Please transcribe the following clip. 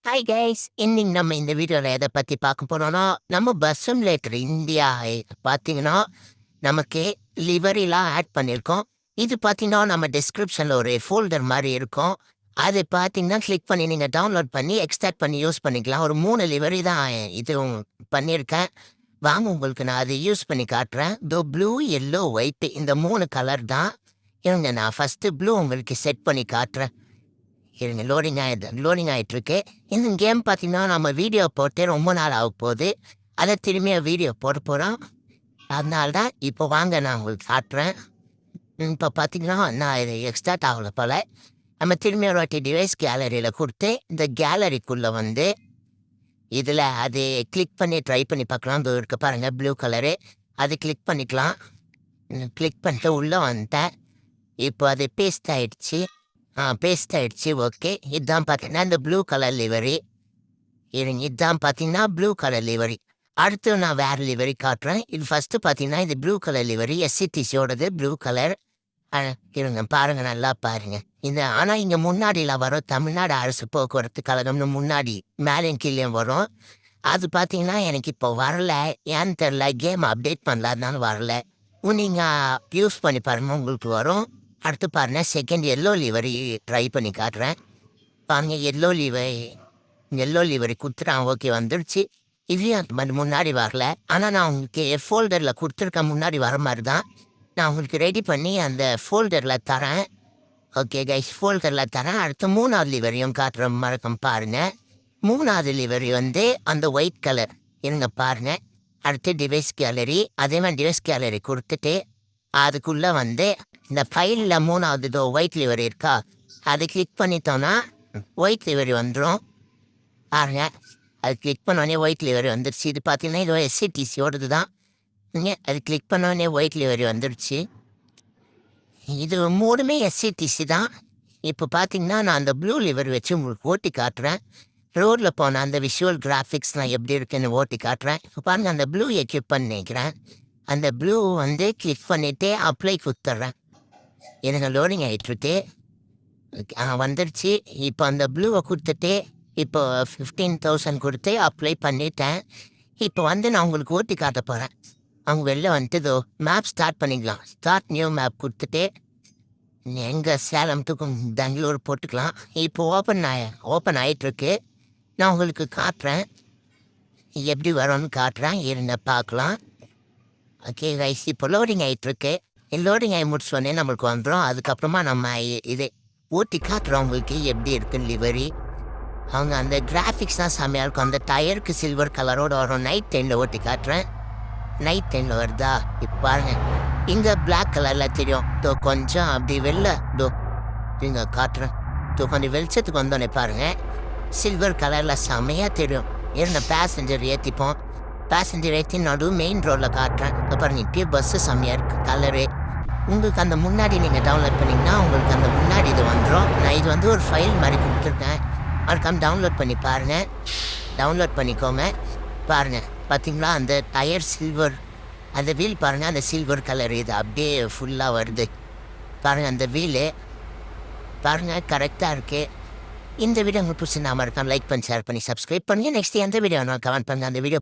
Hi guys! இன்னைக்கு நம்ம இந்த வீடியோல எத பத்தி பார்க்க போறோம்னா, நம்ம பஸ் சிமுலேட்டர் இந்தியா பார்த்தீங்கன்னா, நமக்கு லிவரிலாம் ஆட் பண்ணியிருக்கோம். இது பார்த்தீங்கன்னா, நம்ம டிஸ்கிரிப்ஷன்ல ஒரு ஃபோல்டர் மாரி இருக்கும். அது பார்த்தீங்கன்னா, கிளிக் பண்ணி நீங்க டவுன்லோட் பண்ணி, எக்ஸ்ட்ராக்ட் பண்ணி யூஸ் பண்ணிக்கலாம். ஒரு 3 லிவரி தான் இதுவும் பண்ணியிருக்கேன். வாங்க உங்களுக்கு நான் அத யூஸ் பண்ணி காட்டுறேன். இதோ ப்ளூ, எல்லோ, ஒயிட் இந்த 3 கலர் தான். இருங்க நான் ஃபர்ஸ்ட்டு ப்ளூ உங்களுக்கு செட் பண்ணி காட்டுறேன். இருங்க லோடிங் ஆயிட்டுருக்கு. இந்த கேம் பார்த்தீங்கன்னா, நம்ம வீடியோ போட்டு ரொம்ப நாள் ஆகப்போது. அத திரும்பியும் வீடியோ போட போறோம். அதனால தான் இப்போ வாங்க நான் உங்களுக்கு காட்டுறேன். இப்போ பார்த்தீங்கன்னா, நான் இது எக்ஸ்டார்ட் ஆகல போல. நம்ம திரும்பி ஒரு வாட்டி டிவைஸ் கேலரியில குடுத்து, இந்த கேலரிக்குள்ள வந்து இதில அது கிளிக் பண்ணி ட்ரை பண்ணி பார்க்கலாம். இதோ இருக்கு பாருங்க ப்ளூ கலரு. அது கிளிக் பண்ணிக்கலாம். கிளிக் பண்ணிட்டு உள்ள வந்துட்டேன். இப்போ அது பேஸ்ட் ஆயிடுச்சு. பேஸ்ட் ஆயிடுச்சு. ஓகே. இதான் பார்த்தீங்கன்னா, இந்த ப்ளூ கலர் லிவரி. இருங்க இதான் பார்த்தீங்கன்னா, ப்ளூ கலர் லிவரி. அடுத்து நான் வேற லிவரி காட்டுறேன். இது ஃபர்ஸ்ட்டு பார்த்தீங்கன்னா, இது ப்ளூ கலர் லிவரி. எஸ்சிடிசியோடது ப்ளூ கலர். அ இருங்க பாருங்க, நல்லா பாருங்க. ஆனா இங்க முன்னாடிலாம் வரும். தமிழ்நாடு அரசு போக்குவரத்து கழகம்னு முன்னாடி மேலேயும் கீழேயும் வரும். அது பார்த்தீங்கன்னா, எனக்கு இப்போ வரல. ஏன்னு தெரியல. கேம் அப்டேட் பண்ணல. அதனால வரல. நீங்க யூஸ் பண்ணி பாருங்க உங்களுக்கு வரும். அடுத்து பாருங்க செகண்ட் எல்லோ லிவரி ட்ரை பண்ணி காட்டுறேன். பாருங்க எல்லோ லிவரி குடுத்துட்டான். ஓகே வந்துடுச்சு. இதுலயும் அந்த மாதிரி முன்னாடி வரல. ஆனா நான் உங்களுக்கு ஃபோல்டர்ல குடுத்துருக்கேன் முன்னாடி வர மாரி தான். நான் உங்களுக்கு ரெடி பண்ணி அந்த ஃபோல்டர்ல தரேன். ஓகே கைஸ் ஃபோல்டர்ல தரேன். அடுத்து 3வது லிவரியும் காட்டுற மறக்காம பாருங்க. 3வது லிவரி வந்து அந்த ஒயிட் கலர். இருங்க பாருங்க. அடுத்து டிவைஸ் கேலரி. அதே மாதிரி டிவைஸ் கேலரி குடுத்துட்டு, அதுக்குள்ள வந்து இந்த ஃபைல்ல 3வது இதோ ஒயிட் லிவரி இருக்கா? அத கிளிக் பண்ணிட்டோம்னா, ஒயிட் லிவரி வந்துரும். பாருங்க. அது கிளிக் பண்ணோனே ஒயிட் லிவரி வந்துருச்சு. இது பார்த்தீங்கன்னா, இது எஸ்சிடிசியோடது தான். அது கிளிக் பண்ணோனே ஒயிட் லிவரி வந்துருச்சு. இது 3மே எஸ்சிடிசி தான். இப்போ பார்த்தீங்கன்னா, நான் அந்த ப்ளூ லிவரி வச்சு உங்களுக்கு ஓட்டி காட்டுறேன். ரோட்ல போன அந்த விஷுவல் கிராஃபிக்ஸ்லாம் எப்படி இருக்குன்னு ஓட்டி காட்டுறேன். இப்போ பாருங்க அந்த ப்ளூ எக்யூப் பண்ணிக்கிறேன். அந்த ப்ளூ வந்து கிளிக் பண்ணிட்டு அப்ளை குடுத்துர்றேன். எனக்கு லோடிங் ஆயிட்டுருக்கு. வந்துருச்சு. இப்போ அந்த ப்ளூவ குடுத்துட்டு, இப்போ 15,000 குடுத்து அப்ளை பண்ணிட்டேன். இப்போ வந்து நான் உங்களுக்கு ஓட்டி காட்டப் போறேன். அவங்க வெளில வந்துட்டு இதோ மேப் ஸ்டார்ட் பண்ணிக்கலாம். ஸ்டார்ட் நியூ மேப் குடுத்துட்டு, எங்க சேலம் டூ பெங்களூர் போட்டுக்கலாம். இப்போ ஓப்பன் ஆயிட்டுருக்கு. நான் உங்களுக்கு காட்டுறேன். எப்படி வரும்னு காட்டுறேன். இருங்க பார்க்கலாம். ஓகே கைஸ் இப்போ லோடிங் ஆயிட்டுருக்கு. லோடிங் ஆகி முடிச்சோடனே நம்மளுக்கு வந்துடும். அதுக்கப்புறமா நம்ம இது ஓட்டி காட்டுறோம் உங்களுக்கு எப்படி இருக்குன்னு லிவரி. அவங்க அந்த கிராஃபிக்ஸ் தான் செம்மையாக இருக்கும். அந்த டயருக்கு சில்வர் கலரோடு வரும். நைட் டைமில் ஓட்டி காட்டுறேன். நைட் டைமில் வருதா இப்போ பாருங்க. இங்கே பிளாக் கலரில் தெரியும். இதோ கொஞ்சம் அப்படி இங்கே காட்டுறேன். கொஞ்சம் வெளிச்சத்துக்கு வந்தோடனே பாருங்க சில்வர் கலரில் செம்மையாக தெரியும். இருந்த பேசஞ்சர் ஏற்றிப்போம். பேசஞ்சர் ஏற்றி மெயின் ரோடில் காட்டுறேன். இப்போ பாருங்க இப்பயே பஸ்ஸு செம்மையாக இருக்குது கலரு. உங்களுக்கு அந்த முன்னாடி நீங்கள் டவுன்லோட் பண்ணிங்கன்னா உங்களுக்கு அந்த முன்னாடி இது வந்துடும். நான் இது வந்து ஒரு ஃபைல் மாதிரி கொடுத்துருக்கேன். மறக்காம டவுன்லோட் பண்ணி பாருங்கள். டவுன்லோட் பண்ணிக்கோங்க. பாருங்கள் பார்த்தீங்களா அந்த டயர் சில்வர். அந்த வீல் பாருங்கள் அந்த சில்வர் கலர் இது அப்படியே ஃபுல்லாக வருது. பாருங்கள் அந்த வீலு பாருங்கள் கரெக்டாக இருக்குது. இந்த வீடியோ உங்களுக்கு பிடிச்சி நான் மறக்காம லைக் பண்ணி ஷேர் பண்ணி சப்ஸ்கிரைப் பண்ணுங்கள். நெக்ஸ்ட் எந்த வீடியோ நான் கமெண்ட் பண்ணுங்கள். அந்த வீடியோ